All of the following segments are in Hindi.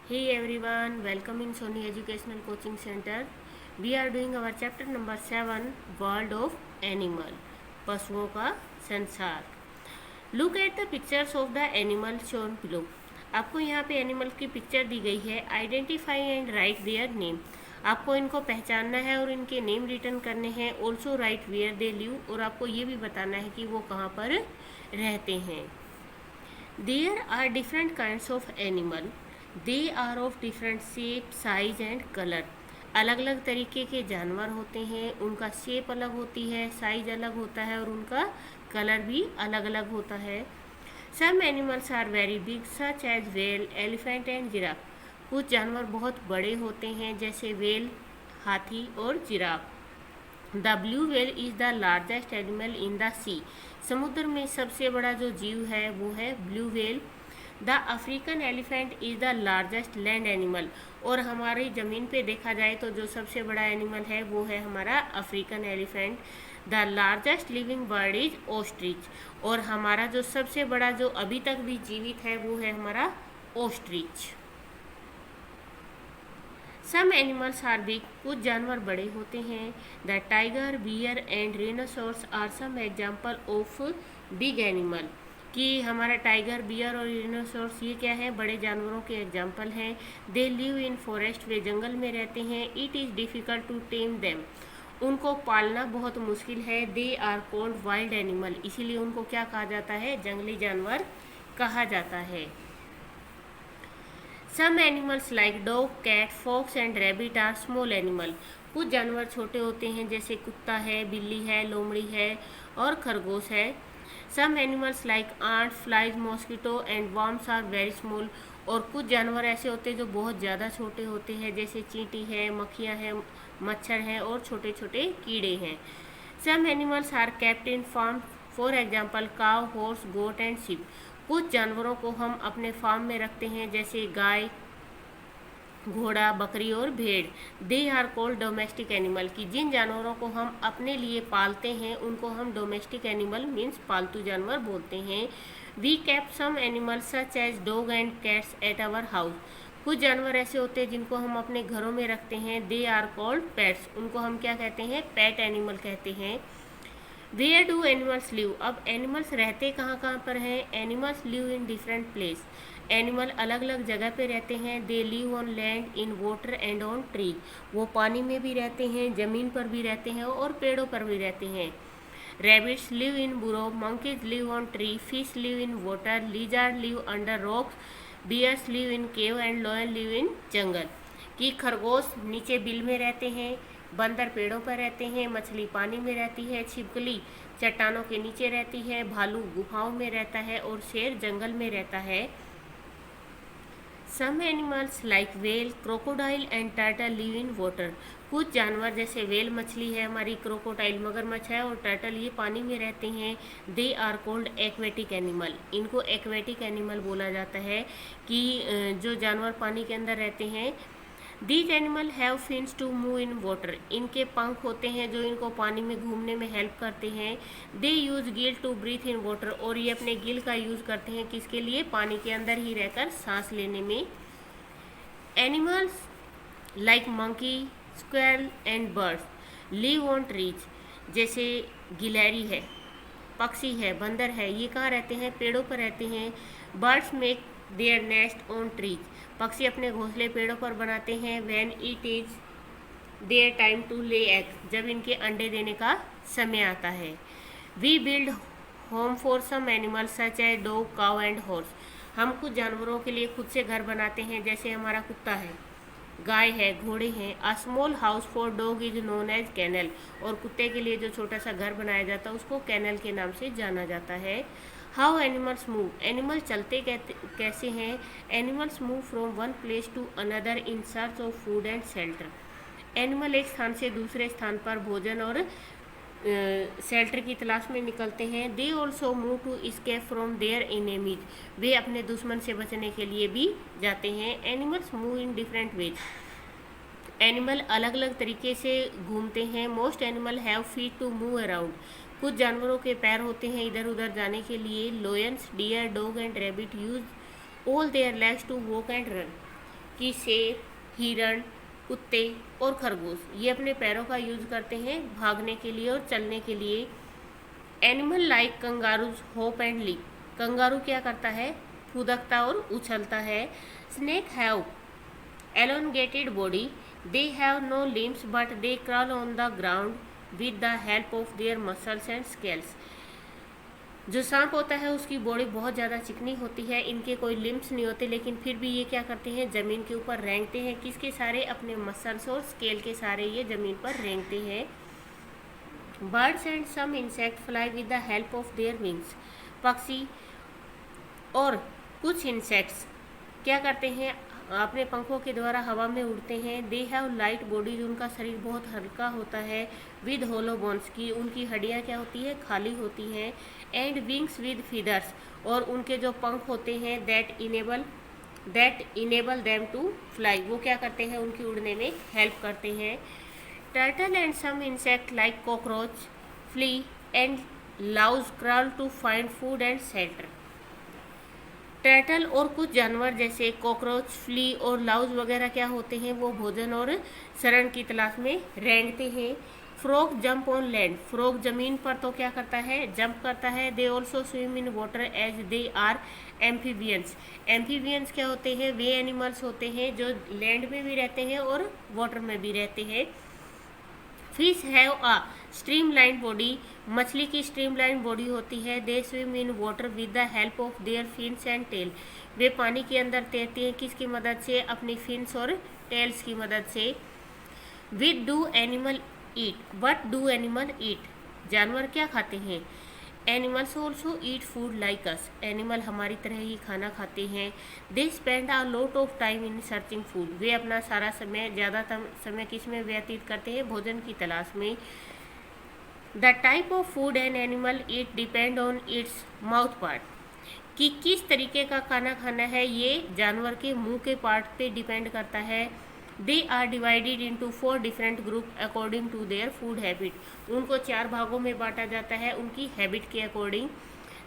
Hey everyone, welcome in Sony Educational Coaching Center. We are doing our chapter number 7, World of Animal, पशुओं का संसार. Look at the pictures of the animal shown below. आपको यहाँ पे एनिमल की पिक्चर दी गई है. Identify and right their name. आपको इनको पहचानना है और इनके नेम रिटर्न करने हैं. Also write where they live, और आपको ये भी बताना है कि वो कहाँ पर रहते हैं. There are different kinds of animal. They are of different shape, size and colour. अलग अलग तरीके के जानवर होते हैं. उनका शेप अलग होती है, साइज अलग होता है और उनका कलर भी अलग अलग होता है. Some animals are very big such as whale, elephant and giraffe. कुछ जानवर बहुत बड़े होते हैं जैसे व्हेल, हाथी और giraffe. The blue whale is the largest animal in the sea. समुद्र में सबसे बड़ा जो जीव है वो है blue whale. The African elephant is the largest land animal. और हमारी ज़मीन पे देखा जाए तो जो सबसे बड़ा एनिमल है वो है हमारा African elephant. The largest living bird is ostrich. और हमारा जो सबसे बड़ा जो अभी तक भी जीवित है वो है हमारा ostrich. Some animals are big. कुछ जानवर बड़े होते हैं. The tiger, bear and rhinoceros are some example of big animal. कि हमारा टाइगर, बियर और रेनासोर्स ये क्या है, बड़े जानवरों के एग्जाम्पल हैं. They live in forest. वे जंगल में रहते हैं. It is difficult to tame them. उनको पालना बहुत मुश्किल है. They are called wild animal. इसीलिए उनको क्या कहा जाता है, जंगली जानवर कहा जाता है. Some animals like dog, cat, fox and rabbit are small animal. कुछ जानवर छोटे होते हैं जैसे कुत्ता है, बिल्ली है, लोमड़ी है और खरगोश है. Some animals like ant, flies, mosquito and worms are very small. और कुछ जानवर ऐसे होते हैं जो बहुत ज़्यादा छोटे होते हैं जैसे चींटी है, मक्खियाँ हैं, मच्छर हैं और छोटे छोटे कीड़े हैं. Some animals are kept in farm. For example cow, horse, goat and sheep. कुछ जानवरों को हम अपने फार्म में रखते हैं जैसे गाय, घोड़ा, बकरी और भेड़. They are called domestic animal. कि जिन जानवरों को हम अपने लिए पालते हैं उनको हम डोमेस्टिक एनिमल मीन्स पालतू जानवर बोलते हैं. We keep some animals such as dog and cats at our house. कुछ जानवर ऐसे होते हैं जिनको हम अपने घरों में रखते हैं. They are called pets. उनको हम क्या कहते हैं, पेट एनिमल कहते हैं. Where do animals live. अब एनिमल्स रहते कहाँ कहाँ पर हैं. Animals live in different place. Animal अलग अलग जगह पे रहते हैं. They live on land, in water and on tree. वो पानी में भी रहते हैं, ज़मीन पर भी रहते हैं और पेड़ों पर भी रहते हैं. Rabbits live in burrow, monkeys live on tree, fish live in water, lizard live under rocks, bears live in cave and lion live in jungle. कि खरगोश नीचे बिल में रहते हैं, बंदर पेड़ों पर रहते हैं, मछली पानी में रहती है, छिपकली चट्टानों के नीचे रहती है, भालू गुफाओं में रहता है और शेर जंगल में रहता है. Some animals like whale, crocodile and turtle live in water. कुछ जानवर जैसे वेल मछली है हमारी, क्रोकोडाइल मगरमच्छ है और टर्टल ये पानी में रहते हैं. They are called aquatic animal. इनको एक्वेटिक एनिमल बोला जाता है कि जो जानवर पानी के अंदर रहते हैं. These animal have fins to move in water. इनके पंख होते हैं जो इनको पानी में घूमने में हेल्प करते हैं. They use gill to breathe in water. और ये अपने गिल का यूज़ करते हैं किसके लिए, पानी के अंदर ही रहकर सांस लेने में. Animals like monkey, squirrel and birds live on trees. जैसे गिलहरी है, पक्षी है, बंदर है, ये कहाँ रहते हैं, पेड़ों पर रहते हैं. Birds make their nest on trees. पक्षी अपने घोंसले पेड़ों पर बनाते हैं. When it is their time to lay egg. जब इनके अंडे देने का समय आता है. We build home for some animals such as dog, cow and horse. हम कुछ जानवरों के लिए खुद से घर बनाते हैं जैसे हमारा कुत्ता है, गाय है, घोड़े हैं. A small house for dog is known as kennel. और कुत्ते के लिए जो छोटा सा घर बनाया जाता है उसको कैनल के नाम से जाना जाता है. How animals move. एनिमल चलते कैसे हैं. Animals move from one place to another in search of food and shelter. Animal एक स्थान से दूसरे स्थान पर भोजन और शेल्टर की तलाश में निकलते हैं. They also move to escape from their enemies. वे अपने दुश्मन से बचने के लिए भी जाते हैं. Animals move in different ways. Animal अलग अलग तरीके से घूमते हैं. Most animal have feet to move around. कुछ जानवरों के पैर होते हैं इधर उधर जाने के लिए. Lions, deer, dog and rabbit use all their legs to walk and run. कि शेर, हिरण, कुत्ते और खरगोश ये अपने पैरों का यूज करते हैं भागने के लिए और चलने के लिए। Animal like kangaroos hop and leap, kangaroo क्या करता है, फुदकता और उछलता है। Snake have elongated body, they have no limbs but they crawl on the ground with the help of their muscles and scales। जो सांप होता है उसकी बॉडी बहुत ज़्यादा चिकनी होती है, इनके कोई लिम्स नहीं होते, लेकिन फिर भी ये क्या करते हैं, ज़मीन के ऊपर रेंगते हैं। किसके सारे, अपने मसल्स और स्केल के सारे ये ज़मीन पर रेंगते हैं। Birds and some insect fly with the help of their wings, पक्षी और कुछ इंसेक्ट्स क्या करते हैं, अपने पंखों के द्वारा हवा में उड़ते हैं। दे हैव लाइट बॉडीज, उनका शरीर बहुत हल्का होता है। विद होलो बोन्स, की उनकी हड्डियाँ क्या होती है, खाली होती हैं। एंड विंग्स विद फीदर्स, और उनके जो पंख होते हैं that enable them to fly, वो क्या करते हैं, उनकी उड़ने में हेल्प करते हैं। Turtle and some insect like cockroach, flea and louse crawl to find food and shelter. Turtle और कुछ जानवर जैसे कॉकरोच, फ्ली और लाउज वगैरह क्या होते हैं, वो भोजन और शरण की तलाश में रेंगते हैं। Frog jump on land, frog जमीन पर तो क्या करता है, जंप करता है। They also swim in water as they are amphibians, amphibians क्या होते हैं, वे एनिमल्स होते हैं जो लैंड में भी रहते हैं और वाटर में भी रहते हैं। Fish have a streamline body, मछली की स्ट्रीमलाइन बॉडी होती है। They swim in water with the help of their fins and tail, वे पानी के अंदर तैरती हैं किसकी मदद से, अपनी फिन्स और टेल्स की मदद से। What do animal eat, what do animal eat, जानवर क्या खाते हैं। Animals also eat food like us, animal हमारी तरह ही खाना खाते हैं। They spend a lot of time in searching food, वे अपना सारा समय, ज़्यादातर समय किस में व्यतीत करते हैं, भोजन की तलाश में। The type of food an animal eat depend on its mouth part, कि किस तरीके का खाना खाना है ये जानवर के मुंह के पार्ट पे डिपेंड करता है। They are divided into 4 different group according to their food habit, उनको 4 भागों में बांटा जाता है उनकी हैबिट के अकॉर्डिंग।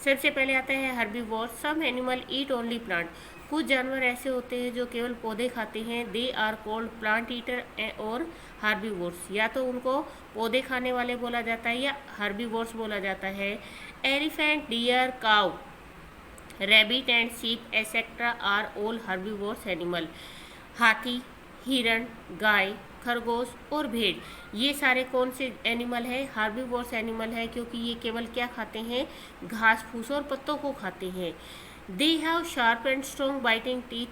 सबसे पहले आता है herbivore, some animal eat only plant, कुछ जानवर ऐसे होते हैं जो केवल पौधे खाते हैं। They are called plant eater और हर्बीवोर्स, या तो उनको पौधे खाने वाले बोला जाता है या हर्बीवोर्स बोला जाता है। Elephant, deer, cow, rabbit and sheep etcetera are all herbivores animal. हाथी, हिरण, गाय, खरगोश और भेड़ ये सारे कौन से एनिमल है, हर्बीवोर्स एनिमल है, क्योंकि ये केवल क्या खाते हैं, घास फूस और पत्तों को खाते हैं। They have sharp and strong biting teeth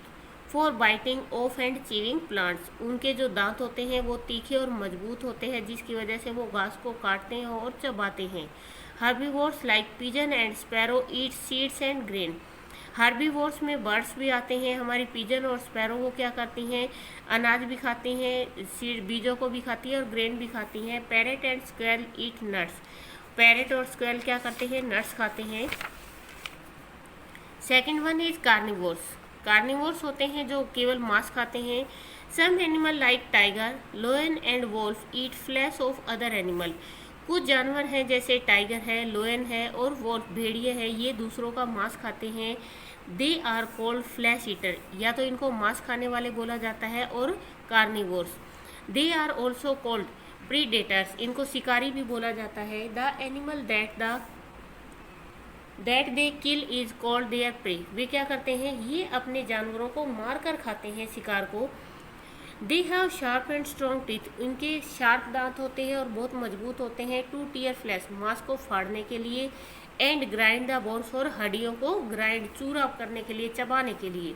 for biting of and chewing plants, उनके जो दांत होते हैं वो तीखे और मजबूत होते हैं जिसकी वजह से वो घास को काटते हैं और चबाते हैं। Herbivores like pigeon and sparrow eat seeds and grain, herbivores में बर्ड्स भी आते हैं, हमारी पिजन और स्पैरो वो क्या करती हैं, अनाज भी खाती हैं, सीड बीजों को भी खाती हैं और ग्रेन भी खाती हैं। Parrot and squirrel eat nuts, parrot और स्क्वेल क्या करते हैं, नट्स खाते हैं। Second one is carnivores, carnivores होते हैं जो केवल मांस खाते हैं। Some animal like tiger, lion and wolf eat flesh of other animal, कुछ जानवर हैं जैसे टाइगर है, लोयन है और वोल्फ भेड़िए है, ये दूसरों का मांस खाते हैं। They are called flesh eater, या तो इनको मांस खाने वाले बोला जाता है और carnivores. They are also called predators, इनको शिकारी भी बोला जाता है। The animal that they kill is called their prey, वे क्या करते हैं, ये अपने जानवरों को मार कर खाते हैं, शिकार को। They have sharp and strong teeth, इनके शार्प दांत होते हैं और बहुत मजबूत होते हैं। टू टीयर फ्लैश, मांस को फाड़ने के लिए। एंड ग्राइंड द बोन्स, और हड्डियों को ग्राइंड चूरा करने के लिए, चबाने के लिए।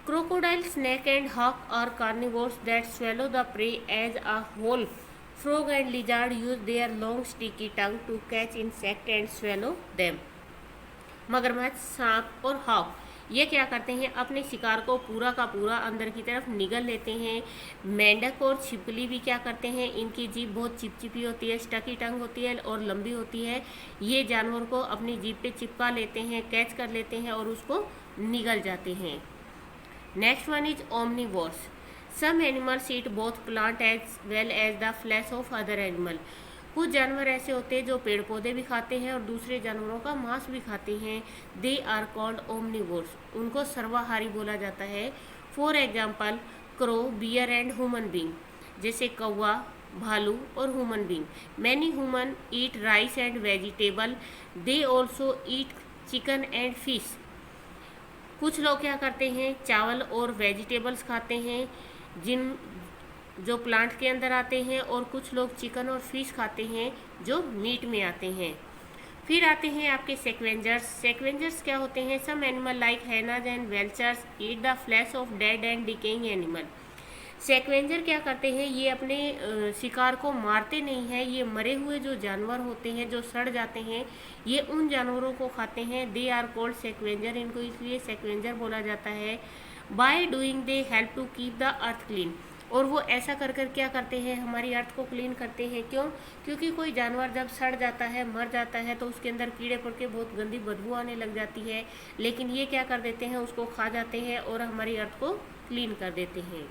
Crocodile, snake and hawk are carnivores that swallow the prey as a whole. Frog and lizard use their long sticky tongue to catch insect and swallow them. मगरमच्छ, सांप और हॉक ये क्या करते हैं, अपने शिकार को पूरा का पूरा अंदर की तरफ निगल लेते हैं। मेंढक और छिपकली भी क्या करते हैं, इनकी जीभ बहुत चिपचिपी होती है, स्टकी टंग होती है और लंबी होती है, ये जानवर को अपनी जीभ पे चिपका लेते हैं, कैच कर लेते हैं और उसको निगल जाते हैं। Next one is omnivores, some animals eat both plant as well as the flesh of other animal, कुछ जानवर ऐसे होते हैं जो पेड़ पौधे भी खाते हैं और दूसरे जानवरों का मांस भी खाते हैं। दे आर कॉल्ड ओमनीवोर्स, उनको सर्वाहारी बोला जाता है। For example crow, bear and human being, जैसे कौवा, भालू और human being. Many human eat rice and vegetable, they also eat chicken and fish. कुछ लोग क्या करते हैं, चावल और वेजिटेबल्स खाते हैं जो प्लांट के अंदर आते हैं, और कुछ लोग चिकन और फिश खाते हैं जो मीट में आते हैं। फिर आते हैं आपके सेक्वेंजर्स। सेक्वेंजर्स क्या होते हैं, some animal like hyenas and vultures eat the flesh of dead and decaying animal. Scavenger क्या करते हैं, ये अपने शिकार को मारते नहीं हैं, ये मरे हुए जो जानवर होते हैं जो सड़ जाते हैं, ये उन जानवरों को खाते हैं। दे आर कॉल्ड सेक्वेंजर, इनको इसलिए सेक्वेंजर बोला जाता है। By doing they help to keep the earth clean, और वो ऐसा कर कर क्या करते हैं, हमारी अर्थ को क्लीन करते हैं। क्यों? क्योंकि कोई जानवर जब सड़ जाता है, मर जाता है, तो उसके अंदर कीड़े पड़ के बहुत गंदी बदबू आने लग जाती है, लेकिन ये क्या कर देते हैं, उसको खा जाते हैं और हमारी अर्थ को क्लीन कर देते हैं।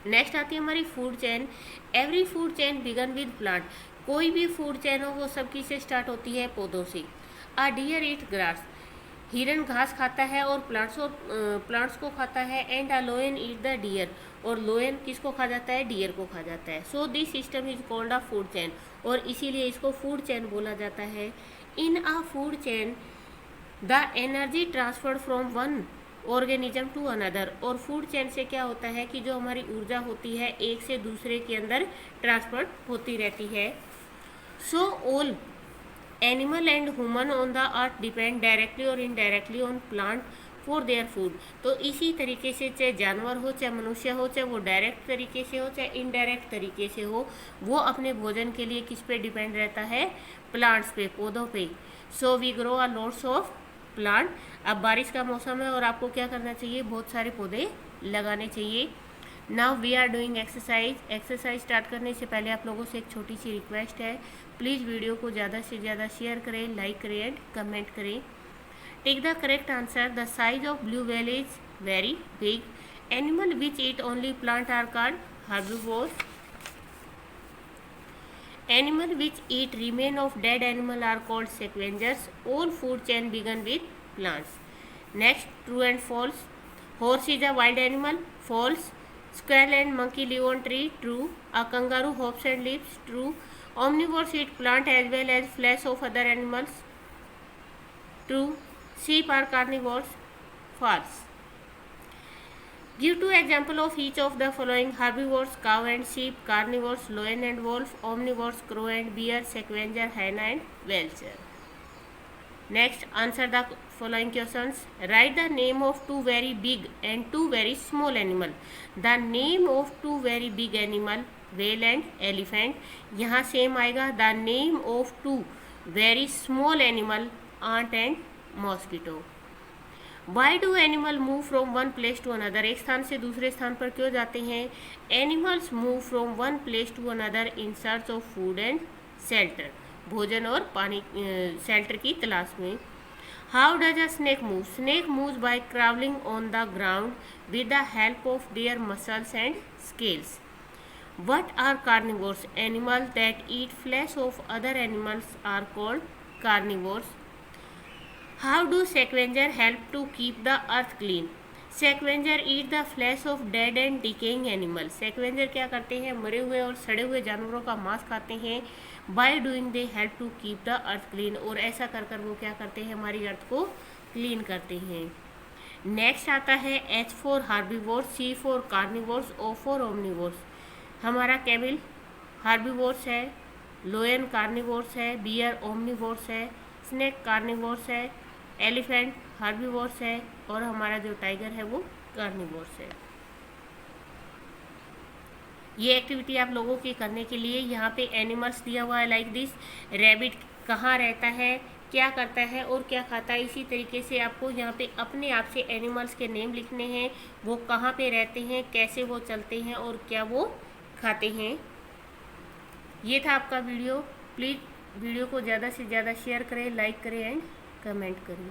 नेक्स्ट आती है हमारी food chain. Every food chain begin with plant, कोई भी फूड चेन हो वो सब किससे स्टार्ट होती है, पौधों से। अ डियर ईट ग्रास, हिरन घास खाता है और प्लांट्स को खाता है। And a lion eat the deer, और लोयन किसको खा जाता है, डियर को खा जाता है। So this system is called a food chain, और इसीलिए इसको फूड चेन बोला जाता है। In a food chain the energy transferred from one organism to another, और फूड चेन से क्या होता है कि जो हमारी ऊर्जा होती है एक से दूसरे के अंदर ट्रांसफर होती रहती है। So all animal and human on the earth depend directly or indirectly on plant for their food. तो इसी तरीके से चाहे जानवर हो, चाहे मनुष्य हो, चाहे वो डायरेक्ट तरीके से हो, चाहे इनडायरेक्ट तरीके से हो, वो अपने भोजन के लिए किस पे डिपेंड रहता है, प्लांट्स पे, पौधों पे। So we grow a lots of plant. अब बारिश का मौसम है और आपको क्या करना चाहिए, बहुत सारे पौधे लगाने चाहिए। Now we are doing exercise. Exercise start करने से पहले आप लोगों से एक छोटी सी रिक्वेस्ट है, प्लीज़ वीडियो को ज़्यादा से ज़्यादा शेयर करें, लाइक करें एंड कमेंट करें। Take the correct answer. The size of blue whale is very big. Animal which eat only plant are called herbivores. Animal which eat remain of dead animal are called scavengers. All food chain begin with plants. Next, true and false. Horse is a wild animal. False. Squirrel and monkey live on tree. True. A kangaroo hops and leaps. True. Omnivores eat plant as well as flesh of other animals. True. Sheep are carnivores. False. Give two examples of each of the following: herbivores, cow and sheep; carnivores, lion and wolf; omnivores, crow and bear; scavenger, hyena and vulture. Next, answer the following questions. Write the name of two very big and two very small animal. The name of two very big animal, whale and elephant. यहाँ सेम आएगा. The name of two very small animal, ant and mosquito. Why do animal move from one place to another? एक स्थान से दूसरे स्थान पर क्यों जाते हैं? Animals move from one place to another in search of food and shelter, भोजन और पानी, शेल्टर की तलाश में। How does a snake move? Snake moves by crawling on the ground with the help of their muscles and scales. What are carnivores? Animal that eat flesh of other animals are called carnivores. How do scavenger help to keep the earth clean? Scavenger eat the flesh of dead and decaying animals. Scavenger क्या करते हैं? मरे हुए और सड़े हुए जानवरों का मांस खाते हैं। By doing they help to keep the earth clean, और ऐसा कर कर वो क्या करते हैं? हमारी अर्थ को क्लीन करते हैं। नेक्स्ट आता है H for herbivores, C for carnivores, O for omnivores. हमारा कैमल herbivores है, लोयन कार्निवोर्स है, बियर ओमनिवोर्स है, स्नेक कार्निवोर्स है, एलिफेंट हर्बीवोर्स है, और हमारा जो टाइगर है वो कार्निवोर्स है। ये एक्टिविटी आप लोगों की करने के लिए यहाँ पे एनिमल्स दिया हुआ है, लाइक दिस। रैबिट कहाँ रहता है, क्या करता है और क्या खाता है। इसी तरीके से आपको यहाँ पे अपने आप से एनिमल्स के नेम लिखने हैं, वो कहाँ पे रहते हैं, कैसे वो चलते हैं और क्या वो खाते हैं। ये था आपका वीडियो। प्लीज़ वीडियो को ज़्यादा से ज़्यादा शेयर करें, लाइक करें एंड कमेंट करें।